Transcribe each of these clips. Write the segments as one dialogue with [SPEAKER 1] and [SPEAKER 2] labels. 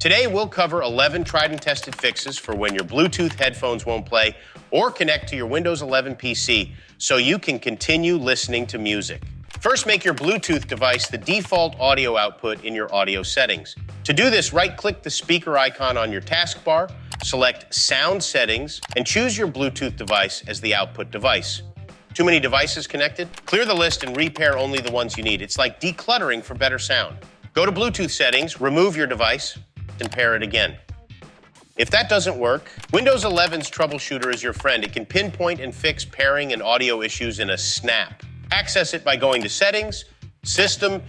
[SPEAKER 1] Today, we'll cover 11 tried and tested fixes for when your Bluetooth headphones won't play or connect to your Windows 11 PC so you can continue listening to music. First, make your Bluetooth device the default audio output in your audio settings. To do this, right-click the speaker icon on your taskbar, select Sound Settings, and choose your Bluetooth device as the output device. Too many devices connected? Clear the list and repair only the ones you need. It's like decluttering for better sound. Go to Bluetooth settings, remove your device, and pair it again. If that doesn't work, Windows 11's Troubleshooter is your friend. It can pinpoint and fix pairing and audio issues in a snap. Access it by going to Settings, System,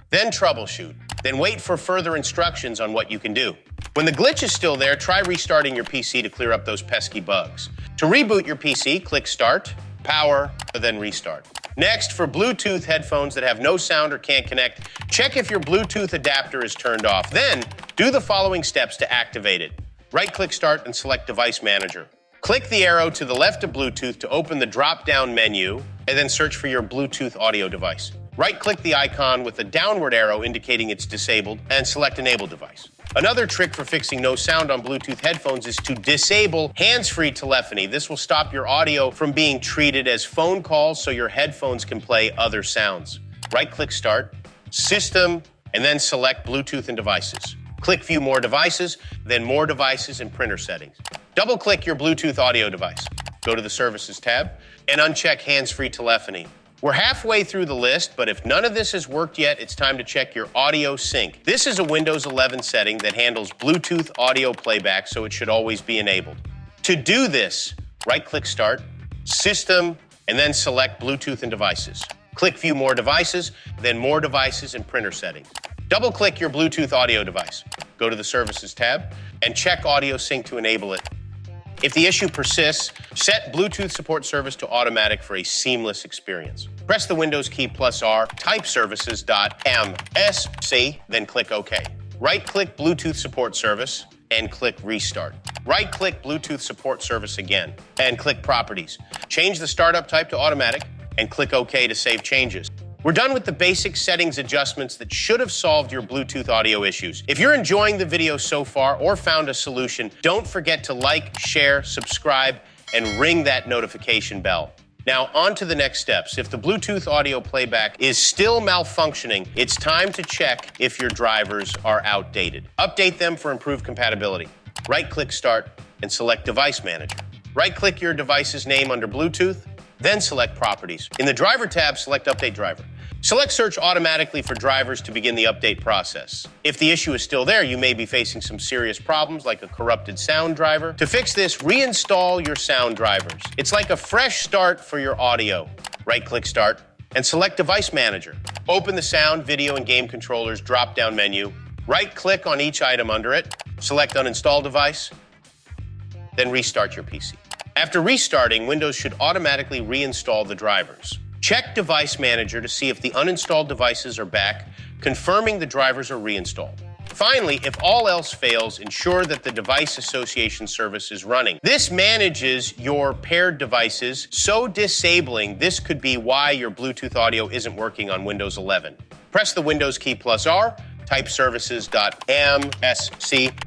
[SPEAKER 1] then Troubleshoot. Then wait for further instructions on what you can do. When the glitch is still there, try restarting your PC to clear up those pesky bugs. To reboot your PC, click Start, Power, then Restart. Next, for Bluetooth headphones that have no sound or can't connect, check if your Bluetooth adapter is turned off. Then, do the following steps to activate it. Right-click Start and select Device Manager. Click the arrow to the left of Bluetooth to open the drop-down menu, and then search for your Bluetooth audio device. Right-click the icon with the downward arrow indicating it's disabled, and select Enable Device. Another trick for fixing no sound on Bluetooth headphones is to disable hands-free telephony. This will stop your audio from being treated as phone calls so your headphones can play other sounds. Right-click Start, System, and then select Bluetooth and Devices. Click View More Devices, then More Devices and Printer Settings. Double-click your Bluetooth audio device. Go to the Services tab and uncheck hands-free telephony. We're halfway through the list, but if none of this has worked yet, it's time to check your audio sync. This is a Windows 11 setting that handles Bluetooth audio playback, so it should always be enabled. To do this, right-click Start, System, and then select Bluetooth and Devices. Click View More Devices, then More Devices and Printer Settings. Double-click your Bluetooth audio device. Go to the Services tab and check Audio Sync to enable it. If the issue persists, set Bluetooth Support Service to Automatic for a seamless experience. Press the Windows key +R, type services.msc, then click OK. Right-click Bluetooth Support Service and click Restart. Right-click Bluetooth Support Service again and click Properties. Change the startup type to Automatic and click OK to save changes. We're done with the basic settings adjustments that should have solved your Bluetooth audio issues. If you're enjoying the video so far or found a solution, don't forget to like, share, subscribe, and ring that notification bell. Now, on to the next steps. If the Bluetooth audio playback is still malfunctioning, it's time to check if your drivers are outdated. Update them for improved compatibility. Right-click Start and select Device Manager. Right-click your device's name under Bluetooth, then select Properties. In the Driver tab, select Update Driver. Select Search automatically for drivers to begin the update process. If the issue is still there, you may be facing some serious problems like a corrupted sound driver. To fix this, reinstall your sound drivers. It's like a fresh start for your audio. Right-click Start and select Device Manager. Open the Sound, Video, and Game Controllers drop-down menu. Right-click on each item under it. Select Uninstall Device, then restart your PC. After restarting, Windows should automatically reinstall the drivers. Check Device Manager to see if the uninstalled devices are back, confirming the drivers are reinstalled. Finally, if all else fails, ensure that the Device Association service is running. This manages your paired devices, so disabling this could be why your Bluetooth audio isn't working on Windows 11. Press the Windows key +R, type services.msc,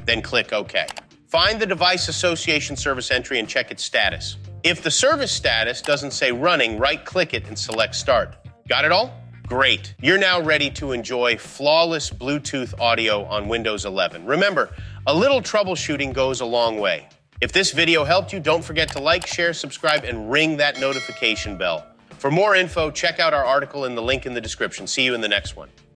[SPEAKER 1] then click OK. Find the Device Association service entry and check its status. If the service status doesn't say running, right-click it and select Start. Got it all? Great. You're now ready to enjoy flawless Bluetooth audio on Windows 11. Remember, a little troubleshooting goes a long way. If this video helped you, don't forget to like, share, subscribe, and ring that notification bell. For more info, check out our article in the link in the description. See you in the next one.